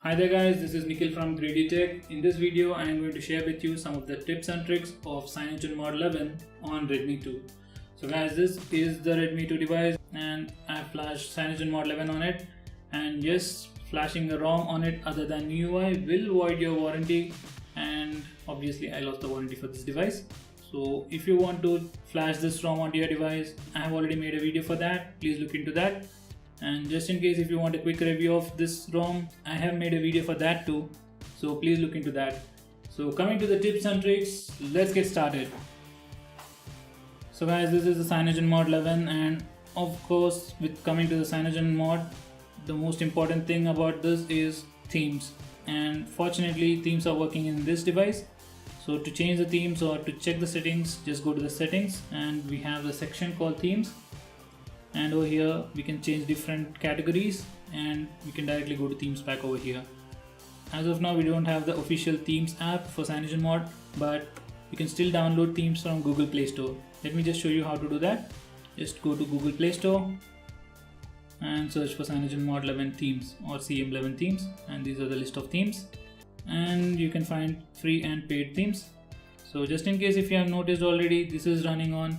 Hi there guys, this is Nikhil from Greedy Tech. In this video, I am going to share with you some of the tips and tricks of CyanogenMod 11 on Redmi 2. So guys, this is the Redmi 2 device and I have flashed CyanogenMod 11 on it, and yes, flashing a ROM on it other than MIUI will void your warranty, and obviously I lost the warranty for this device. So if you want to flash this ROM onto your device, I have already made a video for that, please look into that. And just in case if you want a quick review of this ROM, I have made a video for that too, so please look into that. So coming to the tips and tricks, let's get started. So guys, this is the CyanogenMod 11, and of course with coming to the CyanogenMod, the most important thing about this is themes, and fortunately themes are working in this device. So to change the themes or to check the settings, just go to the settings and we have the section called themes, and over here we can change different categories and we can directly go to themes pack over here. As of now we don't have the official themes app for CyanogenMod, but you can still download themes from Google Play Store. Let me just show you how to do that. Just go to Google Play Store and search for CyanogenMod 11 themes or CM11 themes, and these are the list of themes, and you can find free and paid themes. So just in case if you have noticed already, this is running on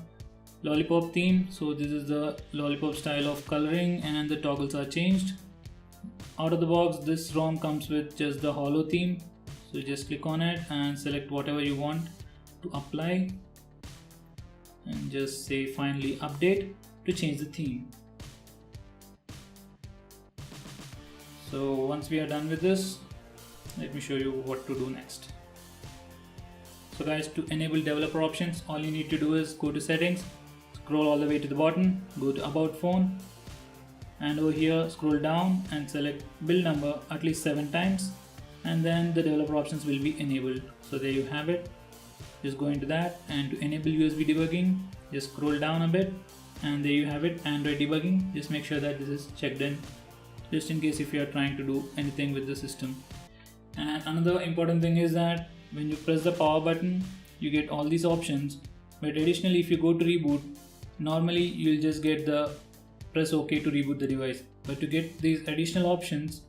Lollipop theme. So this is the Lollipop style of coloring and the toggles are changed. Out of the box, this ROM comes with just the Holo theme. So just click on it and select whatever you want to apply and just say finally update to change the theme. So once we are done with this, let me show you what to do next. So guys, to enable developer options, all you need to do is go to settings, scroll all the way to the bottom, go to about phone, and over here scroll down and select build number at least 7 times, and then the developer options will be enabled. So there you have it. Just go into that, and to enable USB debugging, just scroll down a bit, and there you have it, Android debugging. Just make sure that this is checked in, just in case if you are trying to do anything with the system. And another important thing is that when you press the power button, you get all these options, but additionally if you go to reboot, normally you'll just get the press OK to reboot the device. But to get these additional options,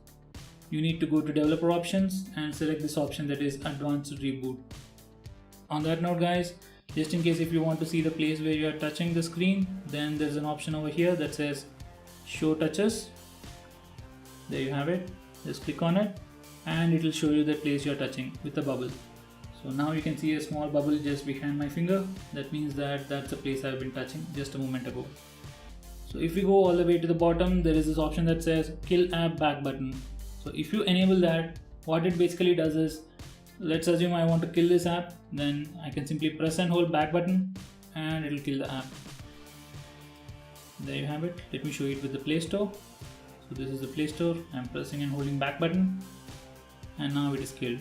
you need to go to developer options and select this option, that is advanced reboot. On that note guys, just in case if you want to see the place where you are touching the screen, then there's an option over here that says show touches. There you have it. Just click on it and it will show you the place you are touching with a bubble. So now you can see a small bubble just behind my finger. That means that that's the place I've been touching just a moment ago. So if we go all the way to the bottom, there is this option that says kill app back button. So if you enable that, what it basically does is, let's assume I want to kill this app, then I can simply press and hold back button and it will kill the app. There you have it. Let me show you it with the Play Store. So this is the Play Store. I'm pressing and holding back button and now it is killed.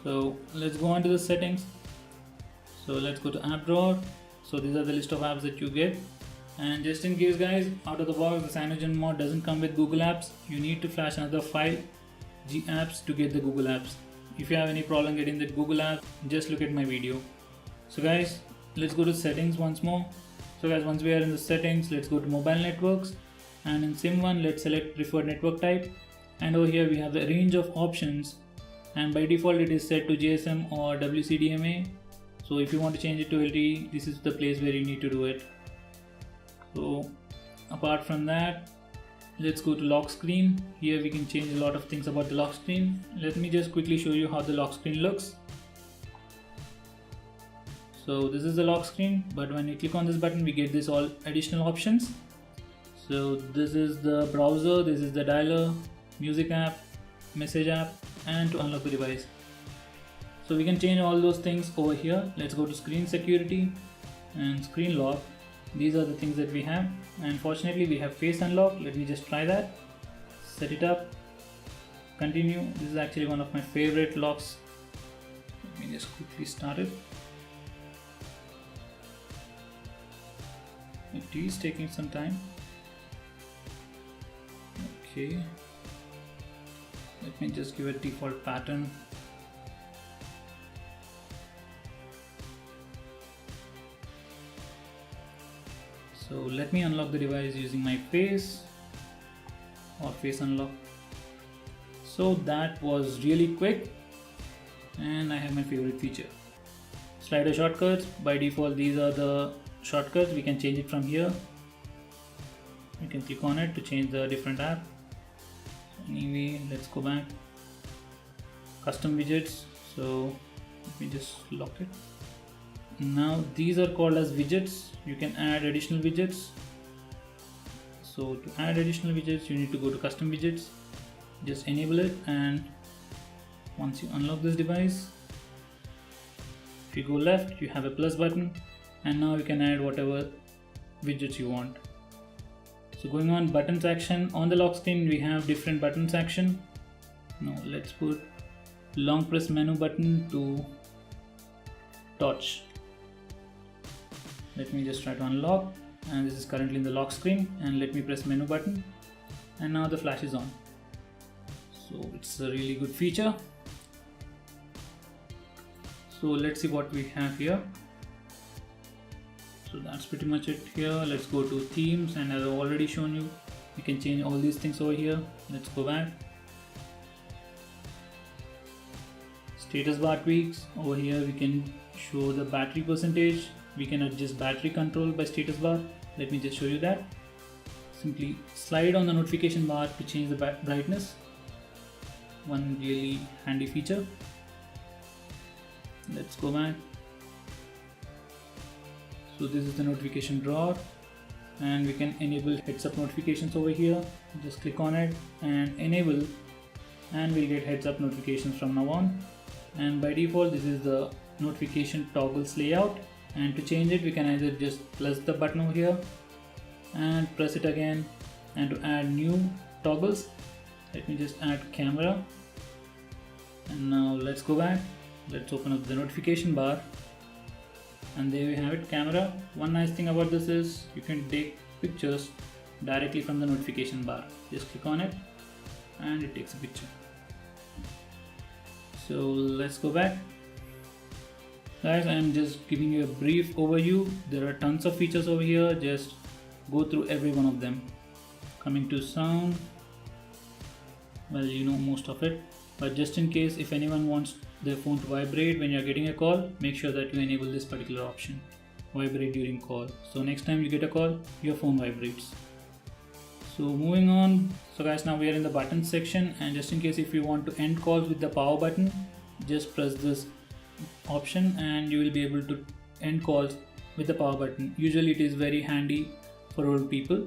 So let's go on to the settings. So let's go to app drawer. So these are the list of apps that you get, and just in case guys, out of the box the CyanogenMod doesn't come with Google Apps. You need to flash another file, GApps, to get the Google Apps. If you have any problem getting the Google app, just look at my video. So guys, let's go to settings once more. So guys, once we are in the settings, let's go to mobile networks, and in SIM1 let's select preferred network type, and over here we have the range of options, and by default it is set to GSM or WCDMA. So if you want to change it to LTE, this is the place where you need to do it. So apart from that, let's go to lock screen. Here we can change a lot of things about the lock screen. Let me just quickly show you how the lock screen looks. So this is the lock screen, but when you click on this button we get this all additional options. So this is the browser, this is the dialer, music app, message app, and to unlock the device. So we can change all those things over here. Let's go to screen security and screen lock. These are the things that we have, and fortunately we have face unlock. Let me just try that. Set it up, continue. This is actually one of my favorite locks. Let me just quickly start it. It is taking some time. Okay, let me just give a default pattern. So let me unlock the device using my face or face unlock. So that was really quick, and I have my favorite feature, slider shortcuts. By default these are the shortcuts. We can change it from here. You can click on it to change the different app. So anyway, let's go back. Custom widgets. So let me just lock it. Now these are called as widgets. You can add additional widgets. So to add additional widgets, you need to go to custom widgets, just enable it, and once you unlock this device, if you go left, you have a plus button, and now you can add whatever widgets you want. So going on buttons action, on the lock screen we have different buttons action. Now let's put long press menu button to torch. Let me just try to unlock, and this is currently in the lock screen, and let me press menu button, and now the flash is on. So it's a really good feature. So let's see what we have here. So that's pretty much it here. Let's go to themes, and as I've already shown you, you can change all these things over here. Let's go back. Status bar tweaks. Over here we can show the battery percentage. We can adjust battery control by status bar. Let me just show you that. Simply slide on the notification bar to change the brightness. One really handy feature. Let's go back. So this is the notification drawer, and we can enable heads up notifications over here. Just click on it and enable, and we'll get heads up notifications from now on. And by default this is the notification toggles layout, and to change it we can either just press the button over here and press it again, and to add new toggles, let me just add camera. And now let's go back. Let's open up the notification bar, and there we have it, camera. One nice thing about this is you can take pictures directly from the notification bar. Just click on it and it takes a picture. So let's go back. Guys, I am just giving you a brief overview. There are tons of features over here. Just go through every one of them. Coming to sound, well, you know most of it, but just in case if anyone wants their phone to vibrate when you're getting a call, make sure that you enable this particular option, vibrate during call. So next time you get a call, your phone vibrates. So moving on. So guys, now we are in the buttons section, and just in case if you want to end calls with the power button, just press this option and you will be able to end calls with the power button. Usually it is very handy for old people.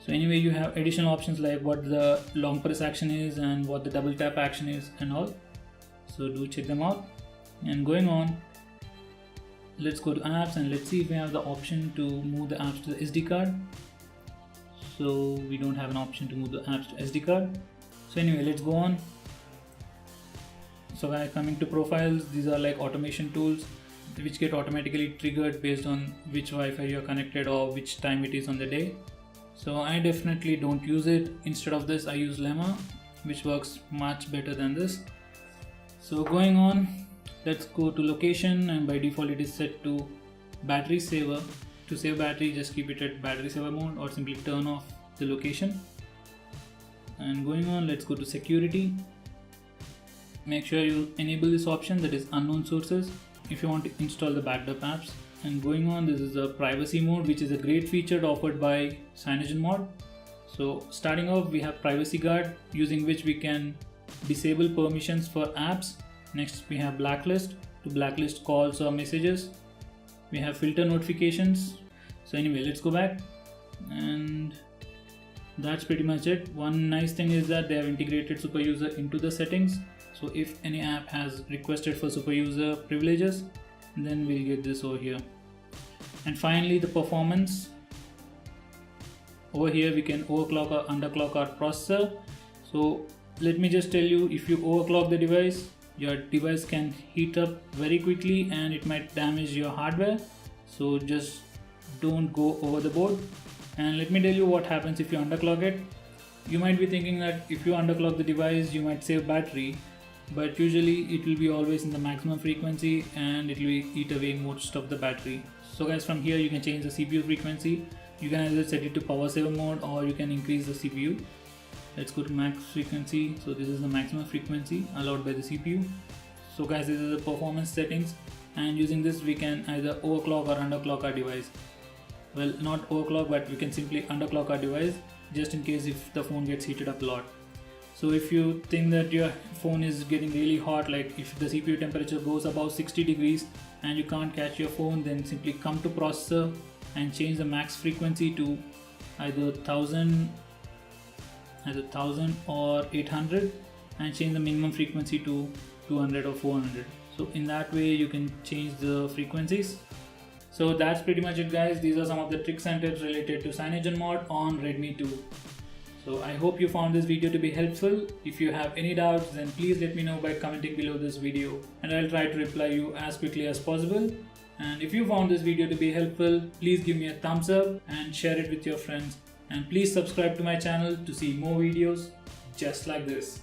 So anyway, you have additional options like what the long press action is and what the double tap action is and all. So do check them out. And going on, let's go to apps, and let's see if we have the option to move the apps to the SD card. So we don't have an option to move the apps to SD card. So anyway, let's go on. So guys, coming to profiles, these are like automation tools which get automatically triggered based on which Wi-Fi you're connected or which time it is on the day. So I definitely don't use it. Instead of this I use Lemma, which works much better than this. So going on, let's go to location, and by default it is set to battery saver. To save battery, just keep it at battery saver mode or simply turn off the location. And going on, let's go to security. Make sure you enable this option, that is unknown sources, if you want to install the backed up apps. And going on, this is the privacy mode, which is a great feature offered by CyanogenMod. So starting off, we have privacy guard, using which we can disable permissions for apps. Next we have blacklist, to blacklist calls or messages. We have filter notifications. So anyway, let's go back, and that's pretty much it. One nice thing is that they have integrated super user into the settings. So if any app has requested for super user privileges, then we'll get this over here. And finally, the performance. Over here we can overclock or underclock our processor. So let me just tell you, if you overclock the device, your device can heat up very quickly and it might damage your hardware. So just don't go over the board. And let me tell you what happens if you underclock it. You might be thinking that if you underclock the device, you might save battery, but usually it will be always in the maximum frequency and it will eat away most of the battery. So guys, from here you can change the CPU frequency. You can either set it to power saver mode or you can increase the CPU. Let's go to max frequency. So this is the maximum frequency allowed by the CPU. So guys, this is the performance settings, and using this we can either overclock or underclock our device. Well, not overclock, but we can simply underclock our device just in case if the phone gets heated up a lot. So if you think that your phone is getting really hot, like if the CPU temperature goes above 60 degrees and you can't catch your phone, then simply come to processor and change the max frequency to either 1000 or 800, and change the minimum frequency to 200 or 400. So in that way you can change the frequencies. So that's pretty much it, guys. These are some of the tricks and tips related to CyanogenMod on Redmi 2. So I hope you found this video to be helpful. If you have any doubts, then please let me know by commenting below this video, and I'll try to reply you as quickly as possible. And if you found this video to be helpful, please give me a thumbs up and share it with your friends. And please subscribe to my channel to see more videos just like this.